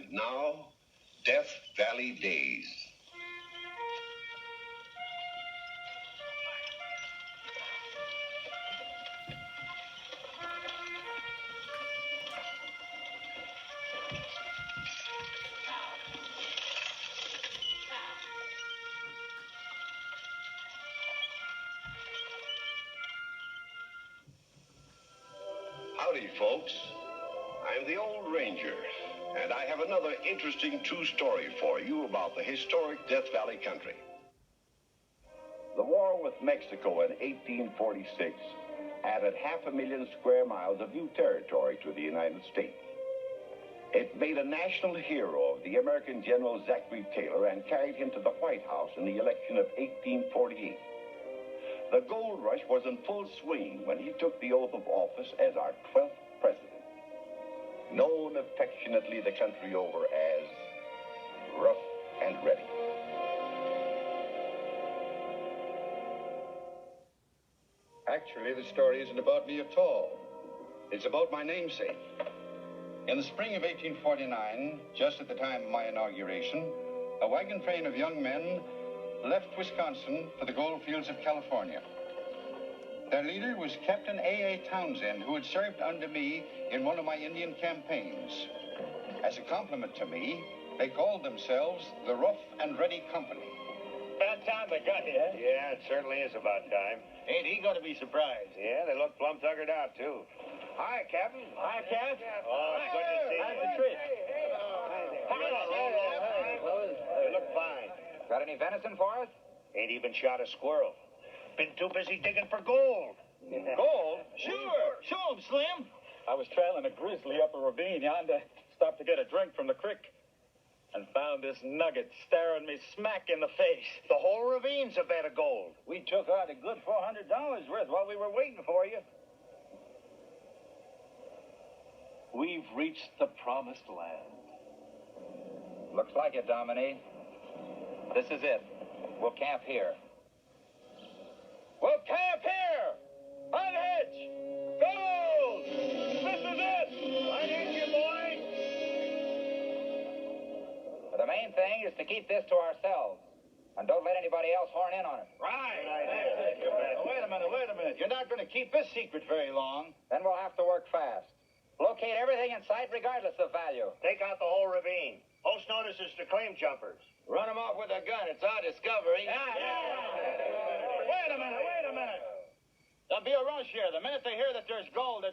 And now, Death Valley Days. Howdy, folks. I'm the Old Ranger, and I have another interesting true story for you about the historic Death Valley country. The war with Mexico in 1846 added 500,000 square miles of new territory to the United States. It made a national hero of the American General Zachary Taylor and carried him to the White House in the election of 1848. The gold rush was in full swing when he took the oath of office as our 12th president, known affectionately the country over as Rough and Ready. Actually, the story isn't about me at all. It's about my namesake. In the spring of 1849, just at the time of my inauguration, a wagon train of young men left Wisconsin for the gold fields of California. Their leader was Captain A.A. Townsend, who had served under me in one of my Indian campaigns. As a compliment to me, they called themselves the Rough and Ready Company. About time they got here. Yeah, it certainly is about time. Ain't he gonna be surprised? Yeah, they look plumb tuckered out, too. Hi, Captain. Hi, Cap. Oh, it's good to see you. How's the trip? You look fine. Got any venison for us? Ain't even shot a squirrel. Been too busy digging for gold. Gold? Sure. Show 'em, Slim. I was trailing a grizzly up a ravine yonder. Stopped to get a drink from the creek. And found this nugget staring me smack in the face. The whole ravine's a bed of gold. We took out a good $400 worth while we were waiting for you. We've reached the promised land. Looks like it, Dominique. This is it. We'll camp here. We'll camp here! Unhitch! Gold! This is it! Unhitch you, boy! But the main thing is to keep this to ourselves. And don't let anybody else horn in on it. Right! Wait a minute. You're not going to keep this secret very long. Then we'll have to work fast. Locate everything in sight regardless of value. Take out the whole ravine. Post notices to claim jumpers. Run them off with a gun. It's our discovery. Wait a minute. There'll be a rush here. The minute they hear that there's gold,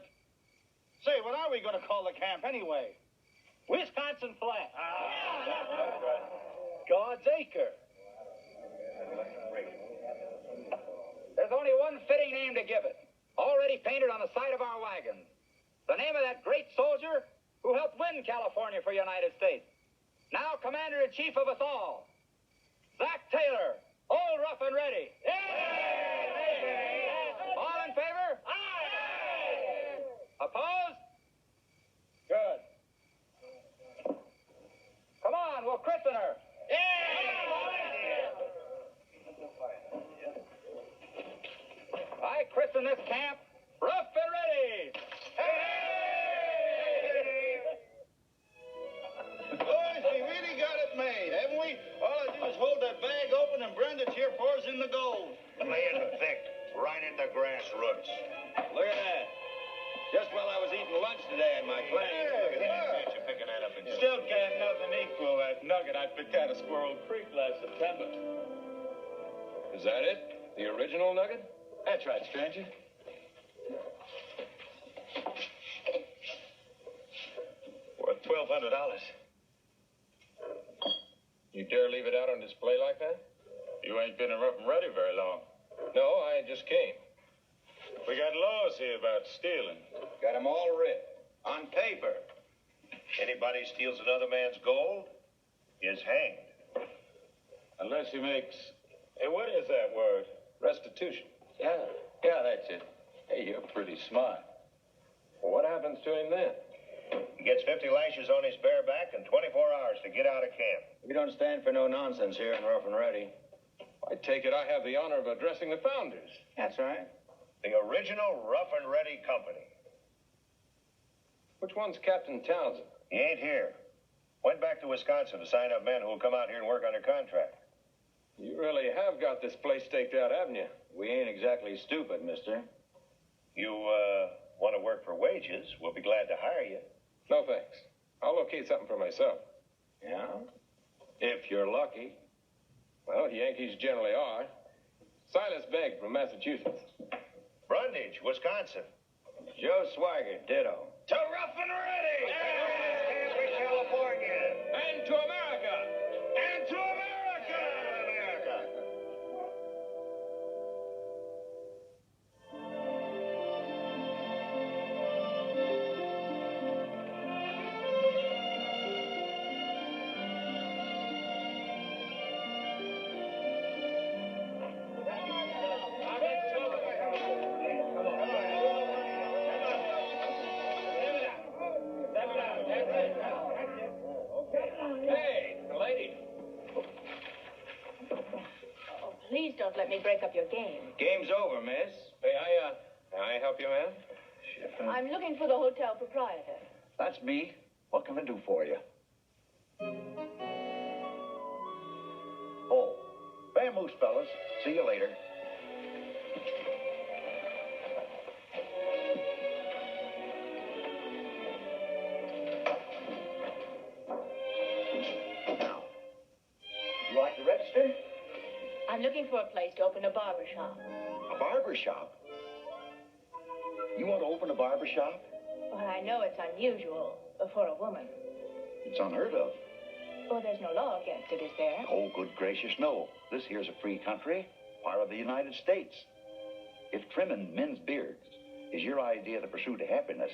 Say, what are we going to call the camp anyway? Wisconsin Flat. God's Acre. There's only one fitting name to give it. Already painted on the side of our wagons. The name of that great soldier who helped win California for the United States. Now Commander-in-Chief of us all. Zach Taylor, Old Rough and Ready. All in favor? Aye. Opposed? Good. Come on, we'll christen her. I christen this camp Rough and Ready. Boys, we really got it made, haven't we? All I do is hold that bag open and Brenda here pours in the gold. Laying thick, right in the grass roots. Look at that. Just while I was eating lunch today in my claim. Look at that. You're picking that up in Still can't nothing equal that nugget I picked out of Squirrel Creek last September. Is that it? The original nugget? That's right, stranger. Worth $1,200. You dare leave it out on display like that? You ain't been in Rough and Ready very long. No, I just came. We got laws here about stealing. Got them all writ. On paper. Anybody steals another man's gold is hanged. Unless he makes... Hey, what is that word? Restitution. Yeah, that's it. Hey, you're pretty smart. Well, what happens to him then? He gets 50 lashes on his bare back and 24 hours to get out of camp. We don't stand for no nonsense here in Rough and Ready. I take it I have the honor of addressing the founders. That's right. The original Rough and Ready Company. Which one's Captain Townsend? He ain't here. Went back to Wisconsin to sign up men who will come out here and work under contract. You really have got this place staked out, haven't you? We ain't exactly stupid, mister. You, want to work for wages, we'll be glad to hire you. No, thanks. I'll locate something for myself. Yeah? If you're lucky. Well, Yankees generally are. Silas Begg from Massachusetts. Brundage, Wisconsin. Joe Swigert, ditto. To Rough and Ready! California! And to America! And to America! America! Hey, the lady. Please don't let me break up your game. Game's over, miss. Hey, can I help you, ma'am? I'm looking for the hotel proprietor. That's me. What can I do for you? Oh, vamoose, fellas. See you later. Now, you like to register? I'm looking for a place to open a barber shop. A barber shop? You want to open a barber shop? Well, I know it's unusual for a woman. It's unheard of. Oh, there's no law against it, is there? Oh, good gracious, no. This here's a free country, part of the United States. If trimming men's beards is your idea of the pursuit of happiness,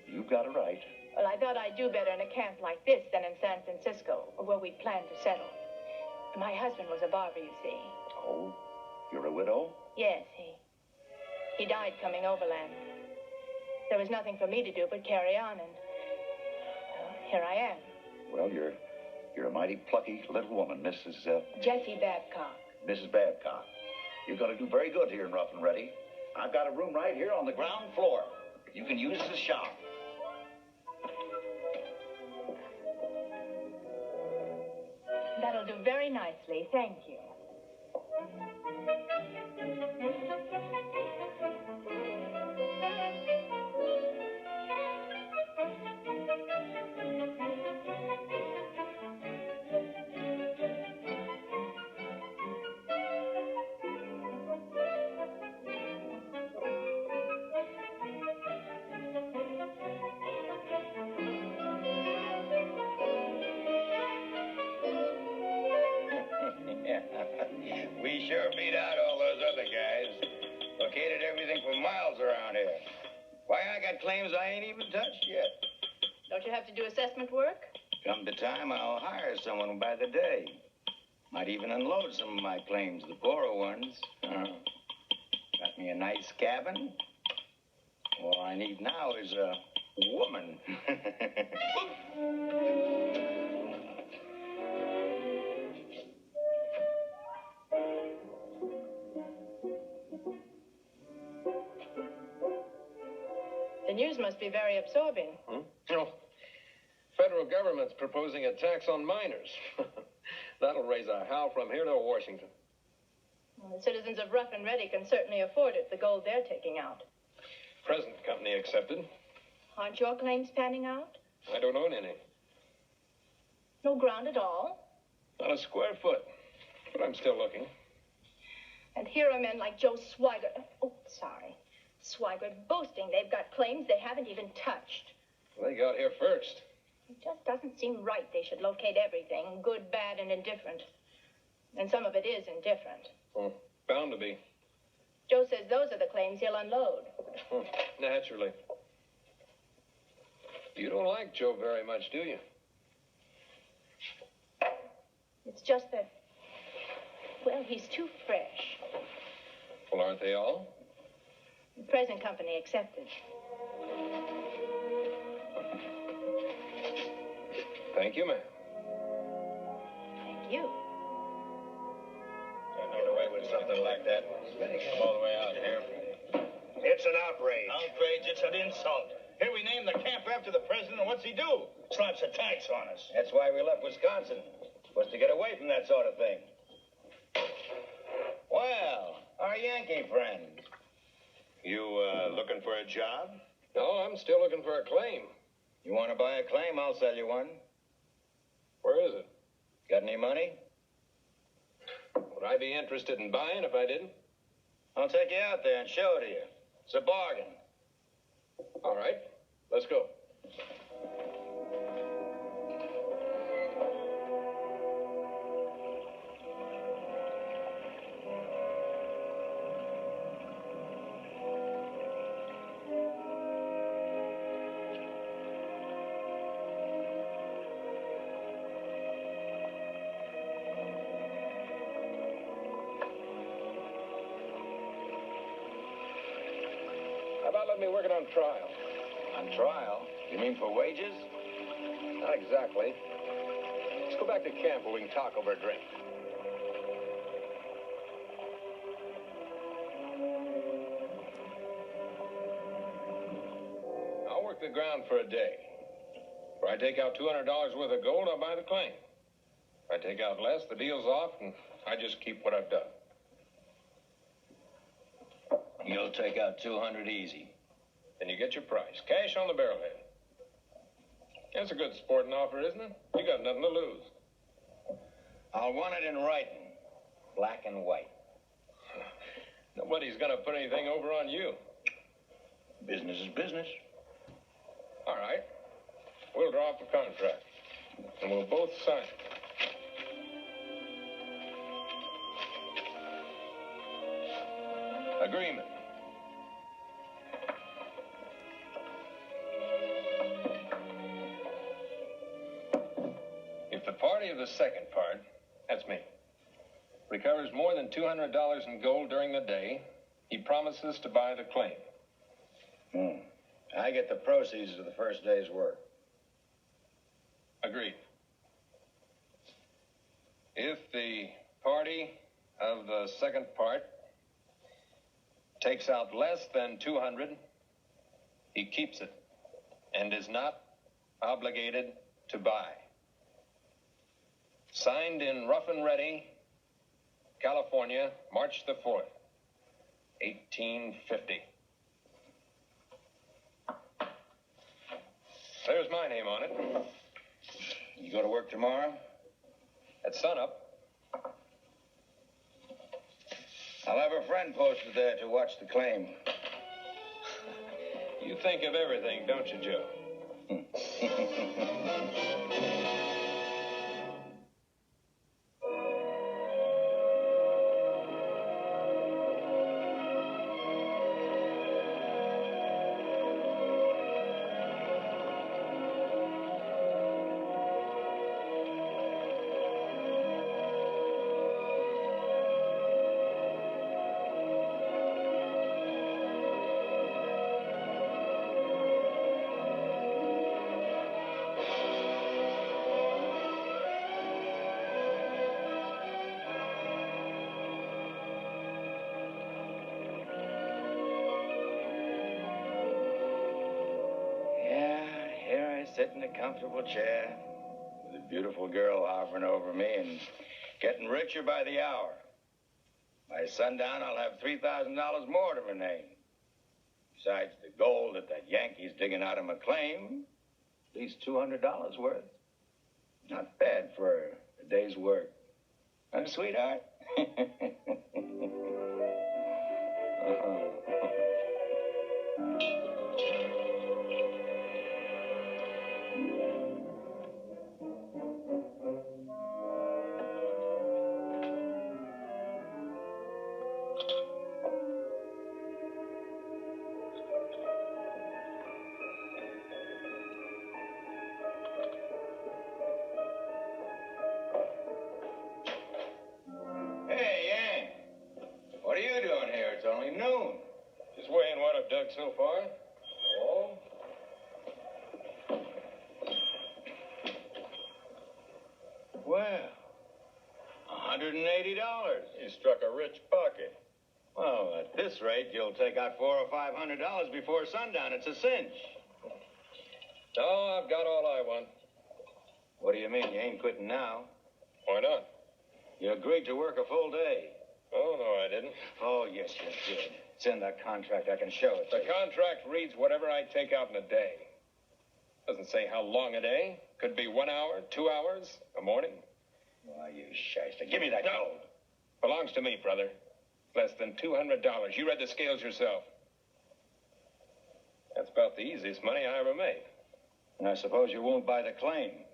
you've got it right. Well, I thought I'd do better in a camp like this than in San Francisco, where we planned to settle. My husband was a barber, you see. Oh, you're a widow? Yes, he died coming overland. There was nothing for me to do but carry on, and well, here I am. Well, you're a mighty plucky little woman, Mrs. Jessie Babcock. Mrs. Babcock. You're going to do very good here in Rough and Ready. I've got a room right here on the ground floor. You can use as a shop. That'll do very nicely, thank you. We sure beat out all those other guys. Located everything for miles around here. Why, I got claims I ain't even touched yet. Don't you have to do assessment work? Come the time, I'll hire someone by the day. Might even unload some of my claims, the poorer ones. Got me a nice cabin. All I need now is a woman. The news must be very absorbing. Oh, federal government's proposing a tax on miners. That'll raise a howl from here to Washington. Well, the citizens of Rough and Ready can certainly afford it, the gold they're taking out. Present company accepted. Aren't your claims panning out? I don't own any. No ground at all? Not a square foot. But I'm still looking. And here are men like Joe Swigert. Oh, sorry. Swigert boasting they've got claims they haven't even touched. They got here first. It just doesn't seem right they should locate everything, good, bad, and indifferent. And some of it is indifferent. Bound to be. Joe says those are the claims he'll unload. Naturally. You don't like Joe very much, do you? It's just that, well, he's too fresh. Well, aren't they all? The present company accepted. Thank you, ma'am. Thank you. Can't get away with something like that. All the way out here. It's an outrage. Outrage, it's an insult. Here we we named the camp after the president, and what's he do? Slaps a tax on us. That's why we left Wisconsin. Was to get away from that sort of thing. Well, our Yankee friend. You, looking for a job? No, I'm still looking for a claim. You want to buy a claim? I'll sell you one. Where is it? Got any money? Would I be interested in buying if I didn't? I'll take you out there and show it to you. It's a bargain. All right, let's go. How about letting me work it on trial? On trial? You mean for wages? Not exactly. Let's go back to camp where we can talk over a drink. I'll work the ground for a day. If I take out $200 worth of gold, I'll buy the claim. If I take out less, the deal's off, and I just keep what I've done. You'll take out 200 easy. And you get your price. Cash on the barrelhead. That's a good sporting offer, isn't it? You got nothing to lose. I'll want it in writing. Black and white. Nobody's going to put anything over on you. Business is business. All right. We'll draw up a contract. And we'll both sign it. Agreement. If the party of the second part, that's me, recovers more than $200 in gold during the day, he promises to buy the claim. I get the proceeds of the first day's work. Agreed. If the party of the second part takes out less than 200, he keeps it and is not obligated to buy. Signed in Rough and Ready, California, March the 4th, 1850. There's my name on it. You go to work tomorrow? At sunup. I'll have a friend posted there to watch the claim. You think of everything, don't you, Joe? Sit in a comfortable chair with a beautiful girl hovering over me and getting richer by the hour. By sundown, I'll have $3,000 more to my name. Besides the gold that Yankee's digging out of my claim, at least $200 worth. Not bad for a day's work. Huh, sweetheart? So far? Oh. Well, $180. You struck a rich pocket. Well, at this rate, you'll take out $400 or $500 before sundown. It's a cinch. No, I've got all I want. What do you mean? You ain't quitting now. Why not? You agreed to work a full day. Oh, no, I didn't. Oh, yes, you did. It's in that contract. I can show it to The you. contract reads whatever I take out in a day. Doesn't say how long a day. Could be 1 hour, 2 hours, a morning. Why, you shyster. Give me that No. gold. Belongs to me, brother. Less than $200. You read the scales yourself. That's about the easiest money I ever made. And I suppose you won't buy the claim.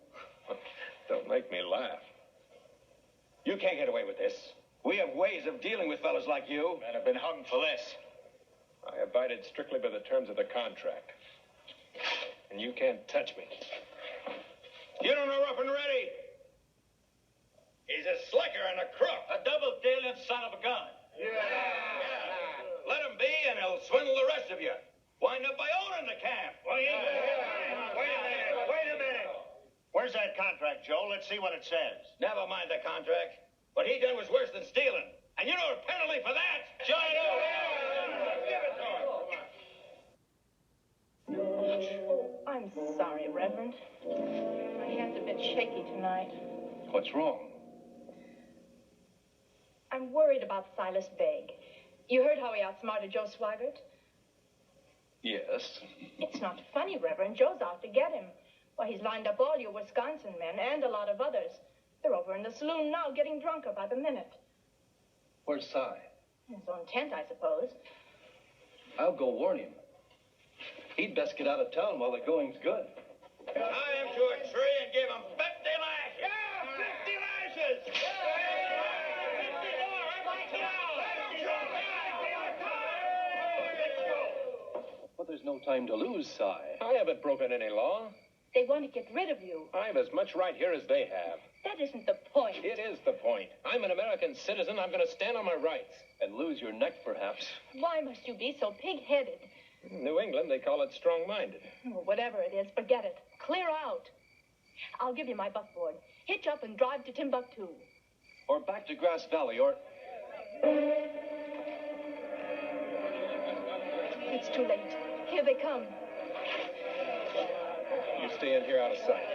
Don't make me laugh. You can't get away with this. We have ways of dealing with fellas like you. Men have been hung for this. I abided strictly by the terms of the contract. And you can't touch me. You don't know Rough and Ready. He's a slicker and a crook. A double-dealing son of a gun. Yeah. Let him be, and he'll swindle the rest of you. Wind up by owning the camp. Wait a minute. Where's that contract, Joe? Let's see what it says. Never mind the contract. What he done was worse than stealing. And you know a penalty for that? Sure I do. Give it to him. Oh, I'm sorry, Reverend. My hand's a bit shaky tonight. What's wrong? I'm worried about Silas Begg. You heard how he outsmarted Joe Swaggart? Yes. It's not funny, Reverend. Joe's out to get him. Why, he's lined up all your Wisconsin men and a lot of others. They're over in the saloon now getting drunker by the minute. Where's Cy? In his own tent, I suppose. I'll go warn him. He'd best get out of town while the going's good. Tie him to a tree and give him 50 lashes. Yeah, 50 lashes. But there's no time to lose, Cy. I haven't broken any law. They want to get rid of you. I've as much right here as they have. That isn't the point. It is the point. I'm an American citizen. I'm going to stand on my rights. And lose your neck, perhaps. Why must you be so pig-headed? In New England, they call it strong-minded. Oh, whatever it is, forget it. Clear out. I'll give you my buckboard. Hitch up and drive to Timbuktu. Or back to Grass Valley, or... It's too late. Here they come. You stay in here out of sight.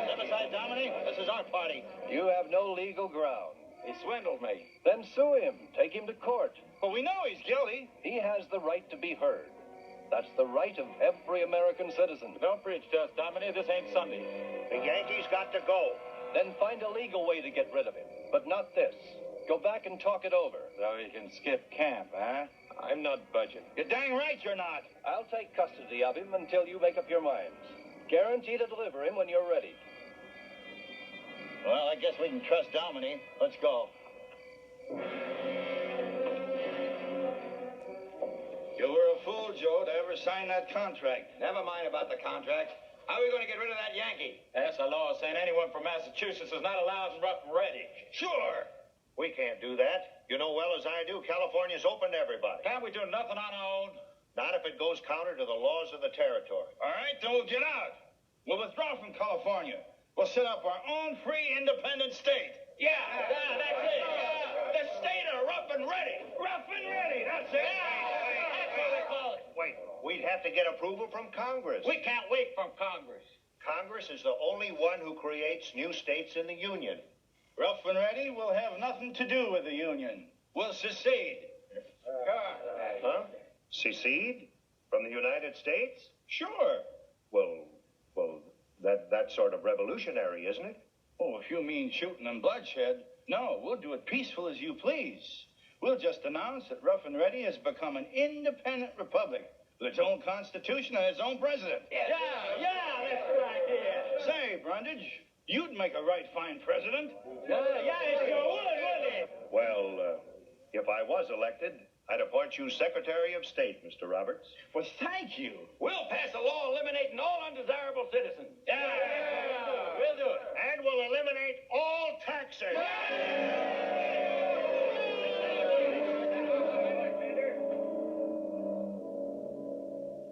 Step aside, Dominic. This is our party. You have no legal ground. He swindled me. Then sue him. Take him to court. Well, we know he's guilty. He has the right to be heard. That's the right of every American citizen. Don't preach to us, Dominic. This ain't Sunday. The Yankees got to go. Then find a legal way to get rid of him. But not this. Go back and talk it over. So you can skip camp, huh? I'm not budging. You're dang right you're not. I'll take custody of him until you make up your minds. Guarantee to deliver him when you're ready. Well, I guess we can trust Dominic. Let's go. You were a fool, Joe, to ever sign that contract. Never mind about the contract. How are we going to get rid of that Yankee? That's a law saying anyone from Massachusetts is not allowed in Rough and Ready. Sure. We can't do that. You know well as I do, California's open to everybody. Can't we do nothing on our own? Not if it goes counter to the laws of the territory. All right, then we'll get out. We'll withdraw from California. We'll set up our own free, independent state. Yeah, that's it. The state of Rough and Ready. Rough and ready, that's it. That's what we call it. Wait, we'd have to get approval from Congress. We can't wait from Congress. Congress is the only one who creates new states in the Union. Rough and ready will have nothing to do with the Union. We'll secede. Huh? Secede? From the United States? Sure. Well, that's sort of revolutionary, isn't it? Oh, if you mean shooting and bloodshed, no, we'll do it peaceful as you please. We'll just announce that Rough and Ready has become an independent republic with its own constitution and its own president. Yeah, that's right, yeah. Say, Brundage, you'd make a right fine president. Yeah, it sure would, wouldn't it? Well, if I was elected, I'd appoint you Secretary of State, Mr. Roberts. Well, thank you. We'll pass a law eliminating all undesirable citizens. Yeah, we'll do it. And we'll eliminate all taxes.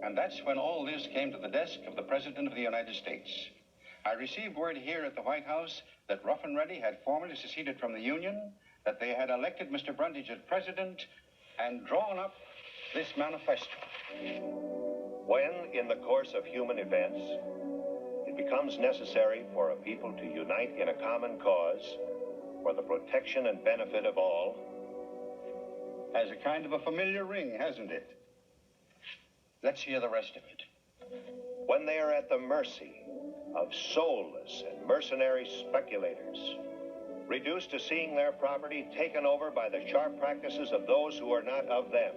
And that's when all this came to the desk of the President of the United States. I received word here at the White House that Rough and Ready had formally seceded from the Union, that they had elected Mr. Brundage as president, and drawn up this manifesto. When, in the course of human events, it becomes necessary for a people to unite in a common cause for the protection and benefit of all, has a kind of a familiar ring, hasn't it? Let's hear the rest of it. when they are at the mercy of soulless and mercenary speculators, reduced to seeing their property taken over by the sharp practices of those who are not of them,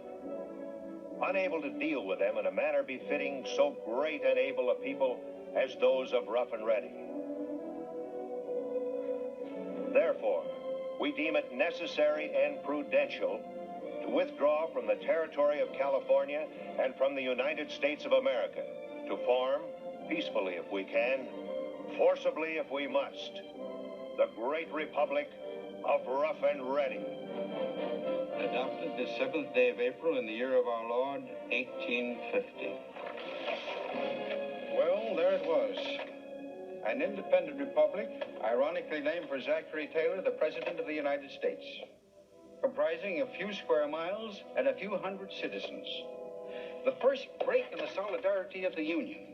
unable to deal with them in a manner befitting so great and able a people as those of Rough and Ready. Therefore, we deem it necessary and prudential to withdraw from the territory of California and from the United States of America, to form, peacefully if we can, forcibly if we must, the great republic of Rough and Ready. Adopted the 7th day of April in the year of our Lord, 1850. Well, there it was. An independent republic, ironically named for Zachary Taylor, the President of the United States, comprising a few square miles and a few hundred citizens. The first break in the solidarity of the Union.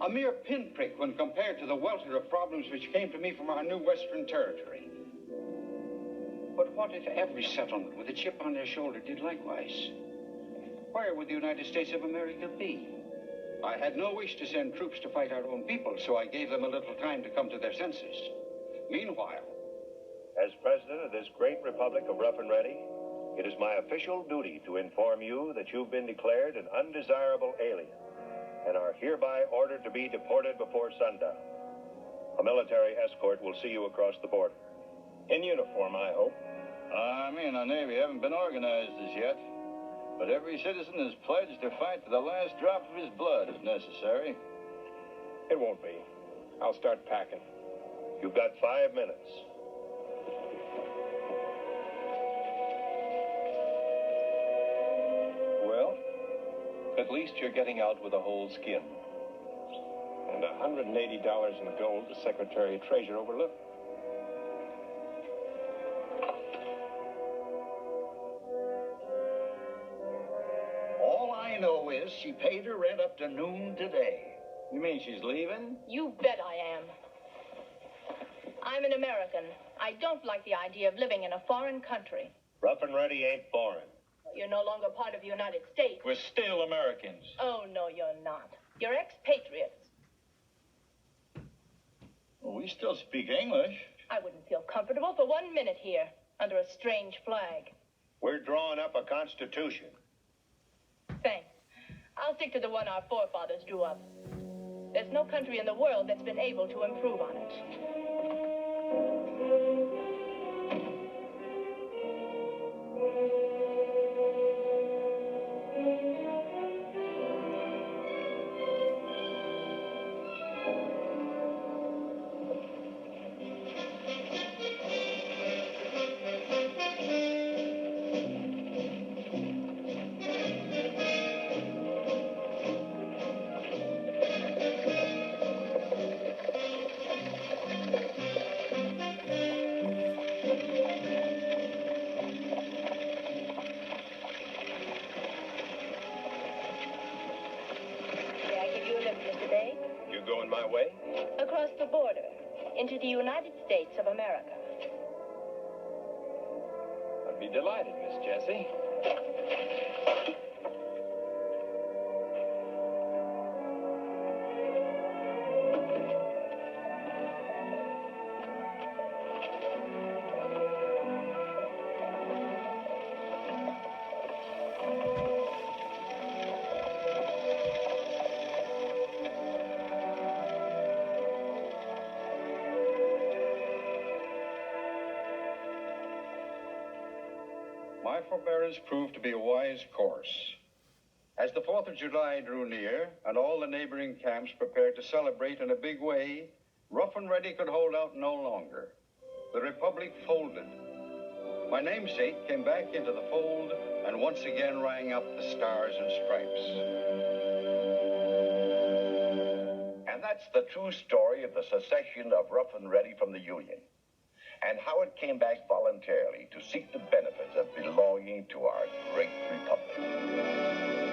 A mere pinprick when compared to the welter of problems which came to me from our new Western territory. But what if every settlement with a chip on their shoulder did likewise? Where would the United States of America be? I had no wish to send troops to fight our own people, so I gave them a little time to come to their senses. Meanwhile, as President of this great republic of Rough and Ready, it is my official duty to inform you that you've been declared an undesirable alien and are hereby ordered to be deported before sundown. A military escort will see you across the border. In uniform, I hope. Me and our Navy haven't been organized as yet, but every citizen is pledged to fight to the last drop of his blood if necessary. It won't be. I'll start packing. You've got 5 minutes. Well, at least you're getting out with a whole skin. And $180 in gold the Secretary of Treasury overlooked. All I know is she paid her rent up to noon today. You mean she's leaving? You bet I am. I'm an American. I don't like the idea of living in a foreign country. Rough and Ready ain't foreign. You're no longer part of the United States. We're still Americans. Oh, no, you're not. You're expatriates. Well, we still speak English. I wouldn't feel comfortable for 1 minute here, under a strange flag. We're drawing up a constitution. Thanks. I'll stick to the one our forefathers drew up. There's no country in the world that's been able to improve on it. My way? Across the border, into the United States of America. I'd be delighted, Miss Jessie. my forbearance proved to be a wise course. As the 4th of July drew near, and all the neighboring camps prepared to celebrate in a big way, Rough and Ready could hold out no longer. The Republic folded. My namesake came back into the fold and once again rang up the Stars and Stripes. And that's the true story of the secession of Rough and Ready from the Union, and how it came back voluntarily to seek the benefits of belonging to our great republic.